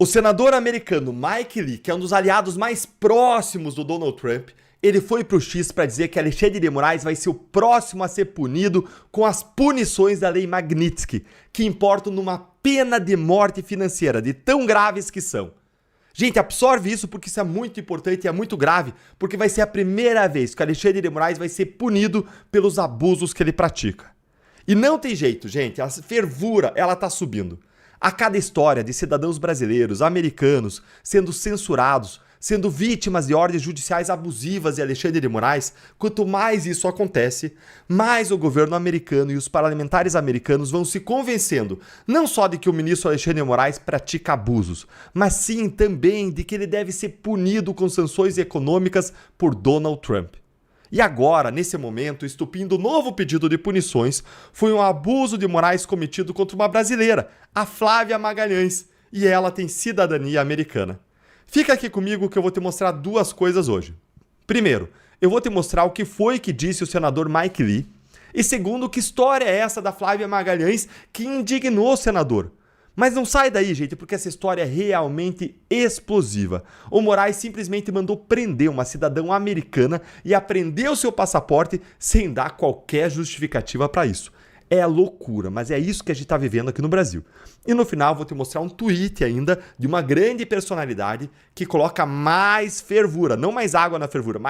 O senador americano Mike Lee, que é um dos aliados mais próximos do Donald Trump, ele foi pro X para dizer que Alexandre de Moraes vai ser o próximo a ser punido com as punições da Lei Magnitsky, que importam numa pena de morte financeira, de tão graves que são. Gente, absorve isso porque isso é muito importante e é muito grave, porque vai ser a primeira vez que Alexandre de Moraes vai ser punido pelos abusos que ele pratica. E não tem jeito, gente, a fervura, ela tá subindo. A cada história de cidadãos brasileiros, americanos, sendo censurados, sendo vítimas de ordens judiciais abusivas de Alexandre de Moraes, quanto mais isso acontece, mais o governo americano e os parlamentares americanos vão se convencendo, não só de que o ministro Alexandre de Moraes pratica abusos, mas sim também de que ele deve ser punido com sanções econômicas por Donald Trump. E agora, nesse momento, o estupim do novo pedido de punições foi um abuso de Moraes cometido contra uma brasileira, a Flávia Magalhães, e ela tem cidadania americana. Fica aqui comigo que eu vou te mostrar duas coisas hoje. Primeiro, eu vou te mostrar o que foi que disse o senador Mike Lee, e segundo, que história é essa da Flávia Magalhães que indignou o senador. Mas não sai daí, gente, porque essa história é realmente explosiva. O Moraes simplesmente mandou prender uma cidadã americana e apreendeu seu passaporte sem dar qualquer justificativa para isso. É loucura, mas é isso que a gente está vivendo aqui no Brasil. E no final vou te mostrar um tweet ainda de uma grande personalidade que coloca mais fervura, não mais água na fervura,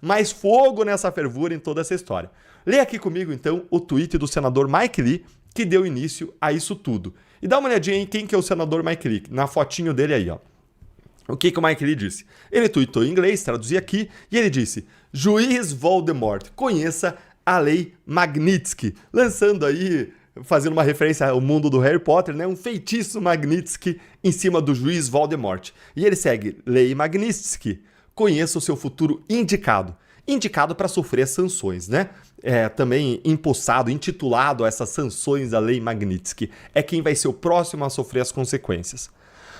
mais fogo nessa fervura em toda essa história. Lê aqui comigo então o tweet do senador Mike Lee, que deu início a isso tudo. E dá uma olhadinha em quem que é o senador Mike Lee, na fotinho dele aí, ó. O que o Mike Lee disse? Ele tweetou em inglês, traduzi aqui, e ele disse: Juiz Voldemort, conheça a Lei Magnitsky, lançando aí, fazendo uma referência ao mundo do Harry Potter, né? Um feitiço Magnitsky em cima do juiz Voldemort. E ele segue: Lei Magnitsky, conheça o seu futuro indicado. Indicado para sofrer sanções, né? Também empossado, intitulado a essas sanções da Lei Magnitsky. É quem vai ser o próximo a sofrer as consequências.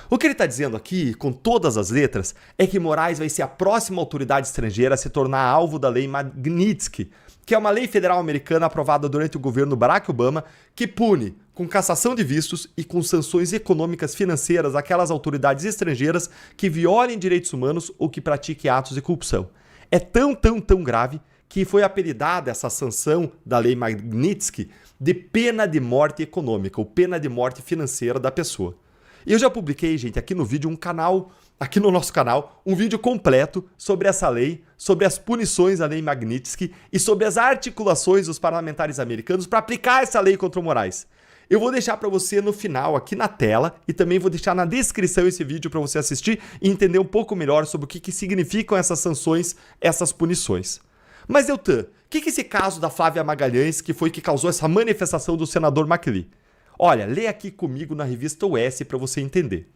O que ele está dizendo aqui, com todas as letras, é que Moraes vai ser a próxima autoridade estrangeira a se tornar alvo da Lei Magnitsky, que é uma lei federal americana aprovada durante o governo Barack Obama, que pune com cassação de vistos e com sanções econômicas financeiras aquelas autoridades estrangeiras que violem direitos humanos ou que pratiquem atos de corrupção. É tão grave que foi apelidada essa sanção da Lei Magnitsky de pena de morte econômica, ou pena de morte financeira da pessoa. E eu já publiquei, gente, aqui no vídeo aqui no nosso canal, um vídeo completo sobre essa lei, sobre as punições da Lei Magnitsky e sobre as articulações dos parlamentares americanos para aplicar essa lei contra o Moraes. Eu vou deixar para você no final, aqui na tela, e também vou deixar na descrição esse vídeo para você assistir e entender um pouco melhor sobre o que significam essas sanções, essas punições. Mas, Deltan, o que esse caso da Flávia Magalhães que foi que causou essa manifestação do senador Mike Lee? Olha, lê aqui comigo na revista US para você entender.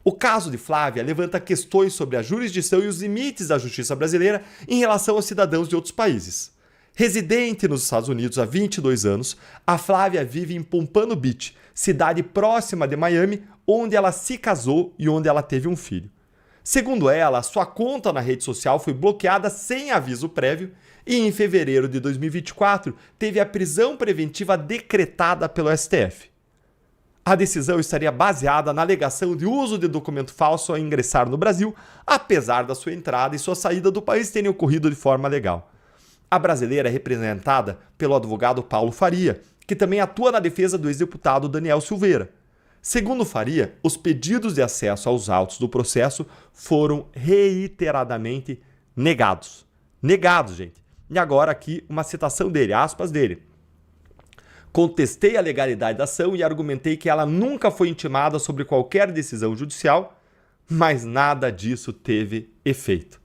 O caso de Flávia levanta questões sobre a jurisdição e os limites da justiça brasileira em relação aos cidadãos de outros países. Residente nos Estados Unidos há 22 anos, a Flávia vive em Pompano Beach, cidade próxima de Miami, onde ela se casou e onde ela teve um filho. Segundo ela, sua conta na rede social foi bloqueada sem aviso prévio e em fevereiro de 2024 teve a prisão preventiva decretada pelo STF. A decisão estaria baseada na alegação de uso de documento falso ao ingressar no Brasil, apesar da sua entrada e sua saída do país terem ocorrido de forma legal. A brasileira é representada pelo advogado Paulo Faria, que também atua na defesa do ex-deputado Daniel Silveira. Segundo Faria, os pedidos de acesso aos autos do processo foram reiteradamente negados. Negados, gente. E agora aqui uma citação dele, aspas dele. Contestei a legalidade da ação e argumentei que ela nunca foi intimada sobre qualquer decisão judicial, mas nada disso teve efeito.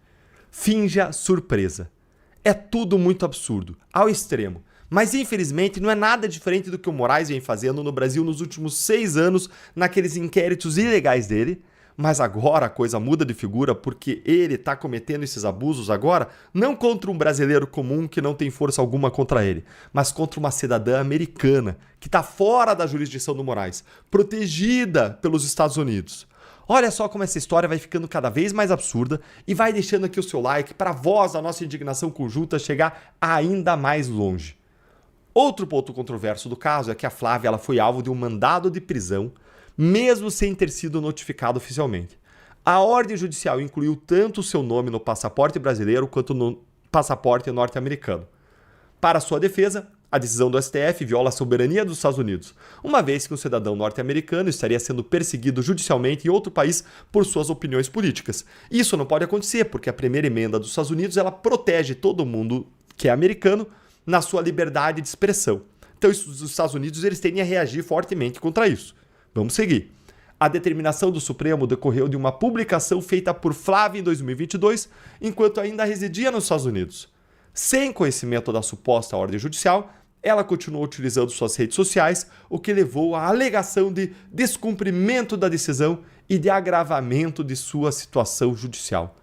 Finja surpresa. É tudo muito absurdo, ao extremo. Mas infelizmente não é nada diferente do que o Moraes vem fazendo no Brasil nos últimos 6 anos naqueles inquéritos ilegais dele. Mas agora a coisa muda de figura porque ele está cometendo esses abusos agora não contra um brasileiro comum que não tem força alguma contra ele, mas contra uma cidadã americana que está fora da jurisdição do Moraes, protegida pelos Estados Unidos. Olha só como essa história vai ficando cada vez mais absurda e vai deixando aqui o seu like para a voz da nossa indignação conjunta chegar ainda mais longe. Outro ponto controverso do caso é que a Flávia ela foi alvo de um mandado de prisão mesmo sem ter sido notificado oficialmente. A ordem judicial incluiu tanto o seu nome no passaporte brasileiro quanto no passaporte norte-americano. Para sua defesa, a decisão do STF viola a soberania dos Estados Unidos, uma vez que um cidadão norte-americano estaria sendo perseguido judicialmente em outro país por suas opiniões políticas. Isso não pode acontecer, porque a primeira emenda dos Estados Unidos ela protege todo mundo que é americano na sua liberdade de expressão. Então, os Estados Unidos eles tendem a reagir fortemente contra isso. Vamos seguir. A determinação do Supremo decorreu de uma publicação feita por Flávia em 2022, enquanto ainda residia nos Estados Unidos. Sem conhecimento da suposta ordem judicial, ela continuou utilizando suas redes sociais, o que levou à alegação de descumprimento da decisão e de agravamento de sua situação judicial.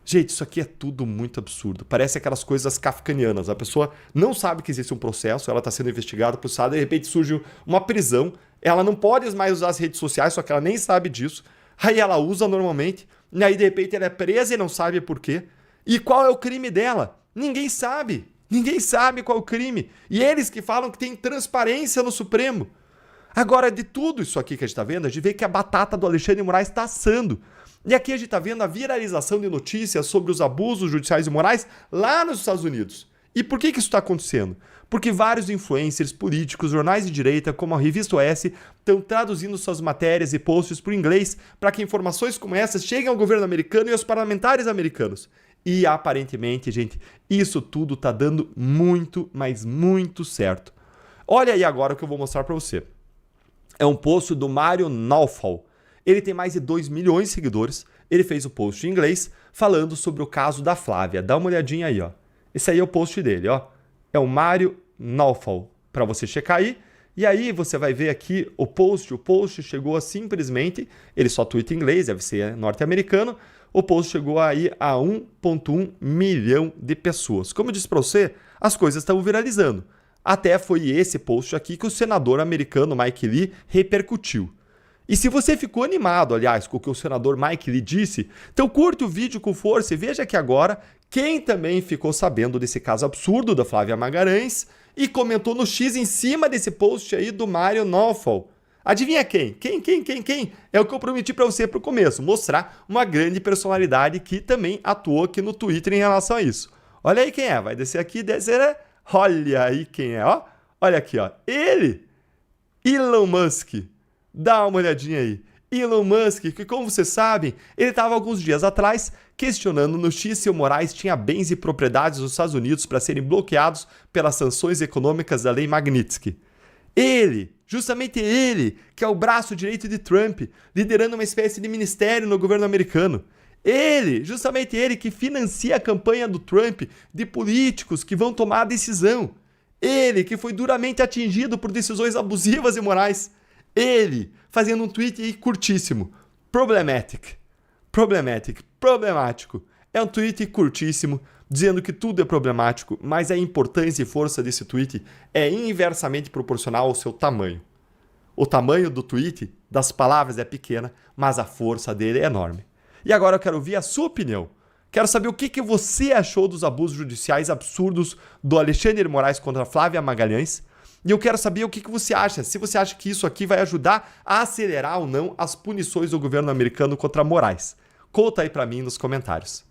Gente, isso aqui é tudo muito absurdo. Parece aquelas coisas kafkanianas. A pessoa não sabe que existe um processo, ela está sendo investigada, processada, de repente surge uma prisão, ela não pode mais usar as redes sociais, só que ela nem sabe disso. Aí ela usa normalmente, e aí de repente ela é presa e não sabe por quê. E qual é o crime dela? Ninguém sabe. Ninguém sabe qual é o crime. E eles que falam que tem transparência no Supremo. Agora, de tudo isso aqui que a gente está vendo, a gente vê que a batata do Alexandre de Moraes está assando. E aqui a gente está vendo a viralização de notícias sobre os abusos judiciais e morais lá nos Estados Unidos. E por que isso está acontecendo? Porque vários influencers, políticos, jornais de direita, como a Revista OS, estão traduzindo suas matérias e posts para o inglês para que informações como essas cheguem ao governo americano e aos parlamentares americanos. E aparentemente, gente, isso tudo tá dando muito, mas muito certo. Olha aí agora o que eu vou mostrar para você. É um post do Mário Naufal. Ele tem mais de 2 milhões de seguidores. Ele fez o post em inglês falando sobre o caso da Flávia. Dá uma olhadinha aí, ó. Esse aí é o post dele, ó. É o Mário Naufal, para você checar aí. E aí você vai ver aqui o post. O post chegou a simplesmente, ele só tuita em inglês, deve ser norte-americano. O post chegou aí a 1,1 milhão de pessoas. Como eu disse para você, as coisas estão viralizando. Até foi esse post aqui que o senador americano Mike Lee repercutiu. E se você ficou animado, aliás, com o que o senador Mike Lee disse, então curte o vídeo com força e veja aqui agora quem também ficou sabendo desse caso absurdo da Flávia Magalhães e comentou no X em cima desse post aí do Mário Naufal. Adivinha quem? Quem? É o que eu prometi para você para o começo, mostrar uma grande personalidade que também atuou aqui no Twitter em relação a isso. Olha aí quem é, vai descer aqui, descer, olha aí quem é, ó. Olha aqui, ó, ele, Elon Musk, dá uma olhadinha aí. Elon Musk, que como vocês sabem, ele estava alguns dias atrás questionando no X se o Moraes tinha bens e propriedades nos Estados Unidos para serem bloqueados pelas sanções econômicas da Lei Magnitsky. Ele, justamente ele, que é o braço direito de Trump, liderando uma espécie de ministério no governo americano. Ele, justamente ele, que financia a campanha do Trump de políticos que vão tomar a decisão. Ele, que foi duramente atingido por decisões abusivas e imorais. Ele, fazendo um tweet aí curtíssimo. Problemático. É um tweet curtíssimo, dizendo que tudo é problemático, mas a importância e força desse tweet é inversamente proporcional ao seu tamanho. O tamanho do tweet, das palavras, é pequena, mas a força dele é enorme. E agora eu quero ouvir a sua opinião. Quero saber o que você achou dos abusos judiciais absurdos do Alexandre de Moraes contra Flávia Magalhães. E eu quero saber o que você acha, se você acha que isso aqui vai ajudar a acelerar ou não as punições do governo americano contra Moraes. Conta aí pra mim nos comentários.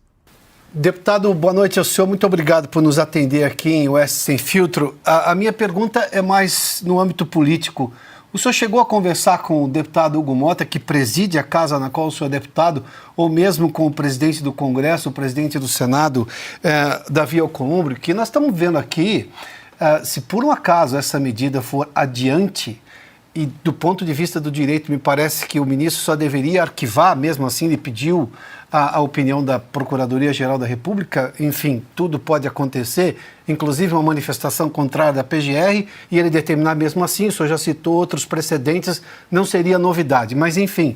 Deputado, boa noite ao senhor. Muito obrigado por nos atender aqui em Oeste Sem Filtro. A minha pergunta é mais no âmbito político. O senhor chegou a conversar com o deputado Hugo Mota, que preside a casa na qual o senhor é deputado, ou mesmo com o presidente do Congresso, o presidente do Senado, Davi Alcolumbre, que nós estamos vendo aqui, se por um acaso essa medida for adiante, e do ponto de vista do direito, me parece que o ministro só deveria arquivar, mesmo assim ele pediu a opinião da Procuradoria-Geral da República, enfim, tudo pode acontecer, inclusive uma manifestação contrária da PGR, e ele determinar mesmo assim, o senhor já citou outros precedentes, não seria novidade, mas enfim,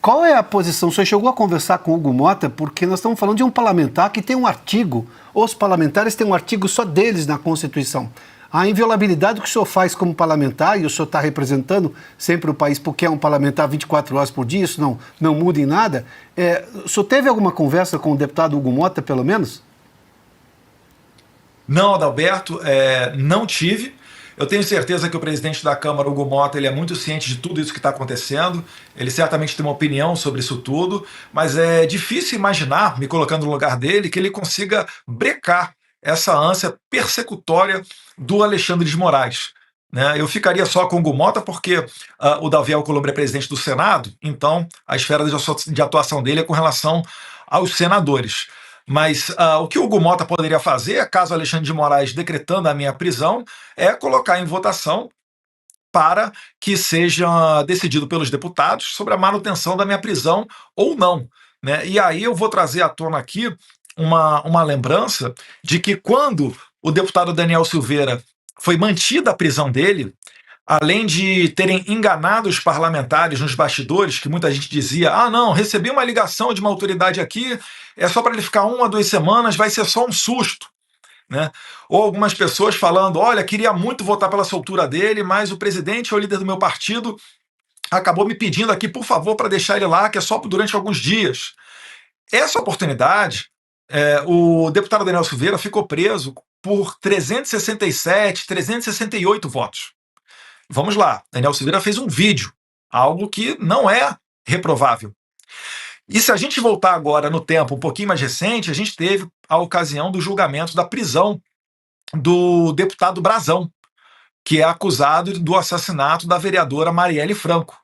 qual é a posição? O senhor chegou a conversar com o Hugo Mota, porque nós estamos falando de um parlamentar que tem um artigo, os parlamentares têm um artigo só deles na Constituição. A inviolabilidade que o senhor faz como parlamentar, e o senhor está representando sempre o país porque é um parlamentar 24 horas por dia, isso não muda em nada. O senhor teve alguma conversa com o deputado Hugo Mota, pelo menos? Não, Adalberto, não tive. Eu tenho certeza que o presidente da Câmara, Hugo Mota, ele é muito ciente de tudo isso que está acontecendo. Ele certamente tem uma opinião sobre isso tudo, mas é difícil imaginar, me colocando no lugar dele, que ele consiga brecar essa ânsia persecutória do Alexandre de Moraes. Né? Eu ficaria só com o Hugo Mota porque o Davi Alcolumbre é presidente do Senado, então a esfera de atuação dele é com relação aos senadores. Mas o que o Hugo Mota poderia fazer, caso Alexandre de Moraes decretando a minha prisão, é colocar em votação para que seja decidido pelos deputados sobre a manutenção da minha prisão ou não. Né? E aí eu vou trazer à tona aqui uma lembrança de que quando o deputado Daniel Silveira foi mantida a prisão dele, além de terem enganado os parlamentares nos bastidores, que muita gente dizia, não, recebi uma ligação de uma autoridade aqui, é só para ele ficar 1 a 2 semanas, vai ser só um susto. Né? Ou algumas pessoas falando, olha, queria muito votar pela soltura dele, mas o presidente ou o líder do meu partido acabou me pedindo aqui, por favor, para deixar ele lá, que é só durante alguns dias. Essa oportunidade, o deputado Daniel Silveira ficou preso por 367, 368 votos. Vamos lá, Daniel Silveira fez um vídeo, algo que não é reprovável. E se a gente voltar agora no tempo um pouquinho mais recente, a gente teve a ocasião do julgamento da prisão do deputado Brazão, que é acusado do assassinato da vereadora Marielle Franco.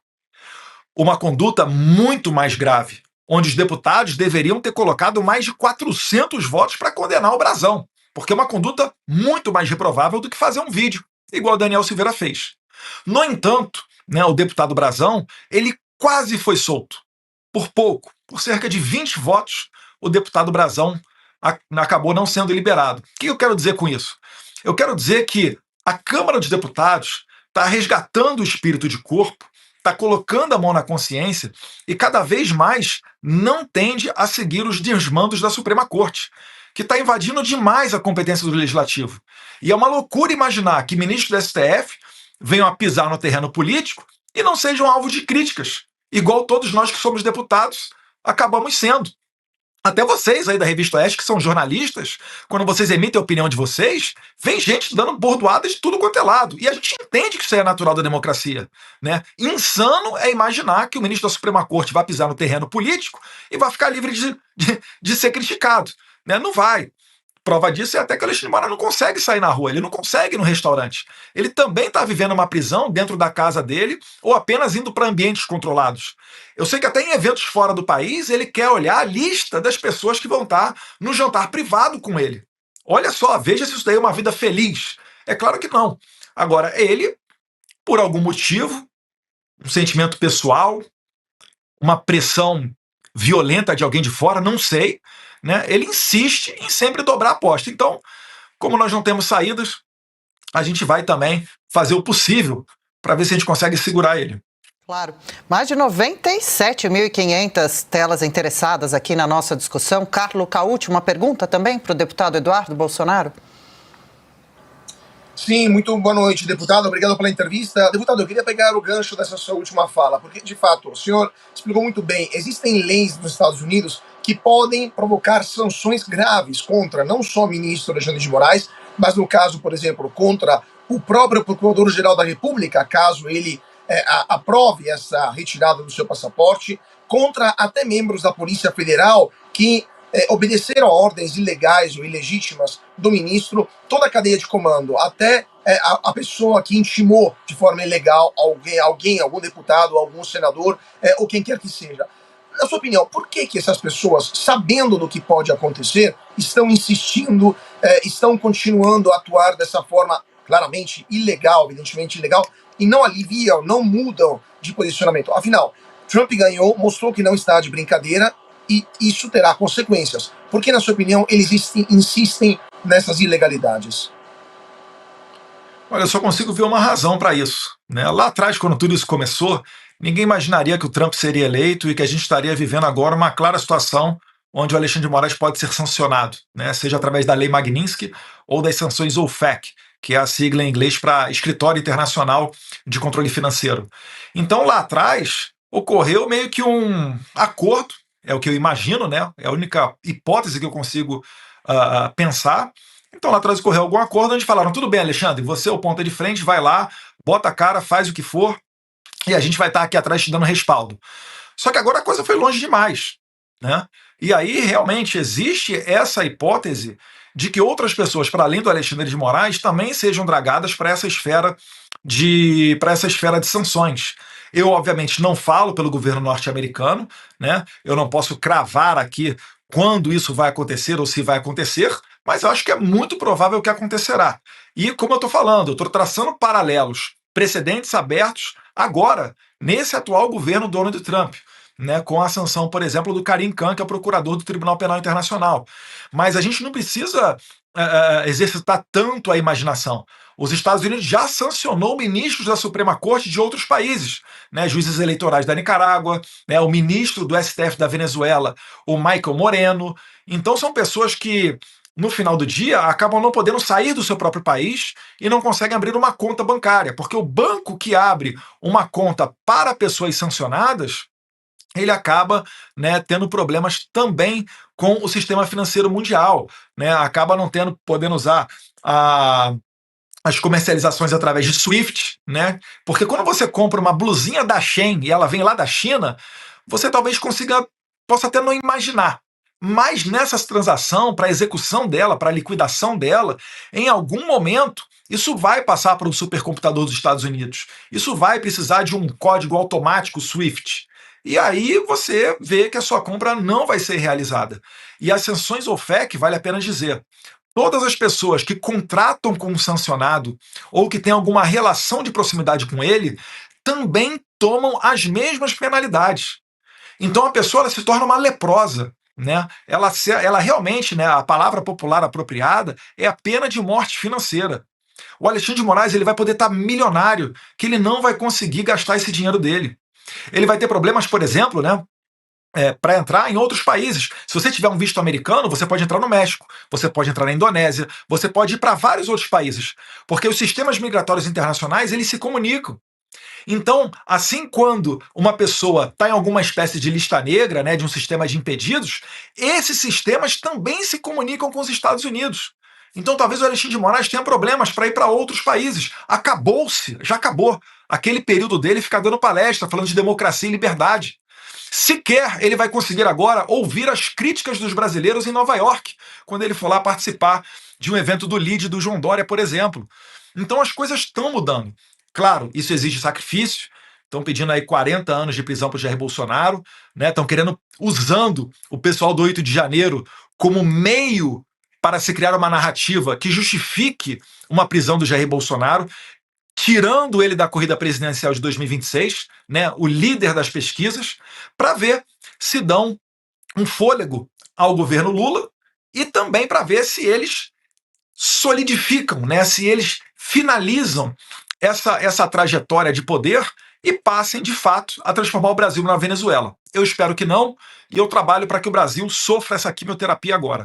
Uma conduta muito mais grave, onde os deputados deveriam ter colocado mais de 400 votos para condenar o Brazão, porque é uma conduta muito mais reprovável do que fazer um vídeo, igual o Daniel Silveira fez. No entanto, né, o deputado Brazão, ele quase foi solto. Por pouco, por cerca de 20 votos, o deputado Brazão acabou não sendo liberado. O que eu quero dizer com isso? Eu quero dizer que a Câmara dos Deputados está resgatando o espírito de corpo, está colocando a mão na consciência e cada vez mais não tende a seguir os desmandos da Suprema Corte, que está invadindo demais a competência do Legislativo. E é uma loucura imaginar que ministros do STF venham a pisar no terreno político e não sejam alvo de críticas, igual todos nós que somos deputados acabamos sendo. Até vocês aí da Revista Oeste, que são jornalistas, quando vocês emitem a opinião de vocês, vem gente dando bordoadas de tudo quanto é lado. E a gente entende que isso é natural da democracia. Né? Insano é imaginar que o ministro da Suprema Corte vai pisar no terreno político e vai ficar livre de ser criticado. Né? Não vai. Prova disso é até que o Alexandre de Moraes não consegue sair na rua, ele não consegue ir no restaurante. Ele também está vivendo uma prisão dentro da casa dele ou apenas indo para ambientes controlados. Eu sei que até em eventos fora do país ele quer olhar a lista das pessoas que vão estar no jantar privado com ele. Olha só, veja se isso daí é uma vida feliz. É claro que não. Agora, ele, por algum motivo, um sentimento pessoal, uma pressão violenta de alguém de fora, não sei, né? Ele insiste em sempre dobrar a aposta. Então, como nós não temos saídas, a gente vai também fazer o possível para ver se a gente consegue segurar ele. Claro. Mais de 97.500 telas interessadas aqui na nossa discussão. Carlo Cauti, uma pergunta também para o deputado Eduardo Bolsonaro? Sim, muito boa noite, deputado. Obrigado pela entrevista. Deputado, eu queria pegar o gancho dessa sua última fala, porque, de fato, o senhor explicou muito bem. Existem leis nos Estados Unidos que podem provocar sanções graves contra não só o ministro Alexandre de Moraes, mas, no caso, por exemplo, contra o próprio Procurador-Geral da República, caso ele aprove essa retirada do seu passaporte, contra até membros da Polícia Federal que obedeceram a ordens ilegais ou ilegítimas do ministro, toda a cadeia de comando, até a pessoa que intimou de forma ilegal algum deputado, algum senador, ou quem quer que seja. Na sua opinião, por que essas pessoas, sabendo do que pode acontecer, estão insistindo, estão continuando a atuar dessa forma claramente ilegal, evidentemente ilegal, e não aliviam, não mudam de posicionamento? Afinal, Trump ganhou, mostrou que não está de brincadeira, e isso terá consequências. Por que, na sua opinião, eles insistem nessas ilegalidades? Olha, eu só consigo ver uma razão para isso. Né? Lá atrás, quando tudo isso começou, ninguém imaginaria que o Trump seria eleito e que a gente estaria vivendo agora uma clara situação onde o Alexandre de Moraes pode ser sancionado, né? Seja através da Lei Magnitsky ou das sanções OFAC, que é a sigla em inglês para Escritório Internacional de Controle Financeiro. Então, lá atrás, ocorreu meio que um acordo, é o que eu imagino, né? É a única hipótese que eu consigo pensar, Então lá atrás ocorreu algum acordo onde falaram, tudo bem, Alexandre, você é o ponta de frente, vai lá, bota a cara, faz o que for, e a gente vai estar aqui atrás te dando respaldo. Só que agora a coisa foi longe demais, né? E aí realmente existe essa hipótese de que outras pessoas, para além do Alexandre de Moraes, também sejam dragadas para essa esfera de sanções. Eu, obviamente, não falo pelo governo norte-americano, né? Eu não posso cravar aqui quando isso vai acontecer ou se vai acontecer, mas eu acho que é muito provável que acontecerá. E, como eu estou falando, eu estou traçando paralelos, precedentes abertos, agora, nesse atual governo Donald Trump, né, com a sanção, por exemplo, do Karim Khan, que é o procurador do Tribunal Penal Internacional. Mas a gente não precisa exercitar tanto a imaginação. Os Estados Unidos já sancionou ministros da Suprema Corte de outros países, né, juízes eleitorais da Nicarágua, né, o ministro do STF da Venezuela, o Michael Moreno. Então são pessoas que, no final do dia, acabam não podendo sair do seu próprio país e não conseguem abrir uma conta bancária, porque o banco que abre uma conta para pessoas sancionadas, ele acaba, né, tendo problemas também com o sistema financeiro mundial, né, acaba não podendo usar as comercializações através de SWIFT, né, porque quando você compra uma blusinha da Shein e ela vem lá da China, você talvez possa até não imaginar, mas nessa transação, para execução dela, para liquidação dela, em algum momento, isso vai passar para um supercomputador dos Estados Unidos. Isso vai precisar de um código automático SWIFT. E aí você vê que a sua compra não vai ser realizada. E as sanções OFAC, vale a pena dizer, todas as pessoas que contratam com um sancionado ou que têm alguma relação de proximidade com ele, também tomam as mesmas penalidades. Então a pessoa ela se torna uma leprosa. Né? Ela realmente, né, a palavra popular apropriada é a pena de morte financeira. O Alexandre de Moraes ele vai poder estar milionário, que ele não vai conseguir gastar esse dinheiro dele. Ele vai ter problemas, por exemplo, né, para entrar em outros países. Se você tiver um visto americano, você pode entrar no México, você pode entrar na Indonésia, você pode ir para vários outros países, porque os sistemas migratórios internacionais eles se comunicam. Então, assim quando uma pessoa está em alguma espécie de lista negra, né, de um sistema de impedidos, esses sistemas também se comunicam com os Estados Unidos. Então talvez o Alexandre de Moraes tenha problemas para ir para outros países. Já acabou. Aquele período dele ficar dando palestra, falando de democracia e liberdade. Sequer ele vai conseguir agora ouvir as críticas dos brasileiros em Nova York, quando ele for lá participar de um evento do LIDE do João Dória, por exemplo. Então as coisas estão mudando. Claro, isso exige sacrifício. Estão pedindo aí 40 anos de prisão para o Jair Bolsonaro, né? Estão usando o pessoal do 8 de janeiro como meio para se criar uma narrativa que justifique uma prisão do Jair Bolsonaro, tirando ele da corrida presidencial de 2026, né, o líder das pesquisas, para ver se dão um fôlego ao governo Lula e também para ver se eles solidificam, né, se eles finalizam essa trajetória de poder e passem, de fato, a transformar o Brasil na Venezuela. Eu espero que não, e eu trabalho para que o Brasil sofra essa quimioterapia agora.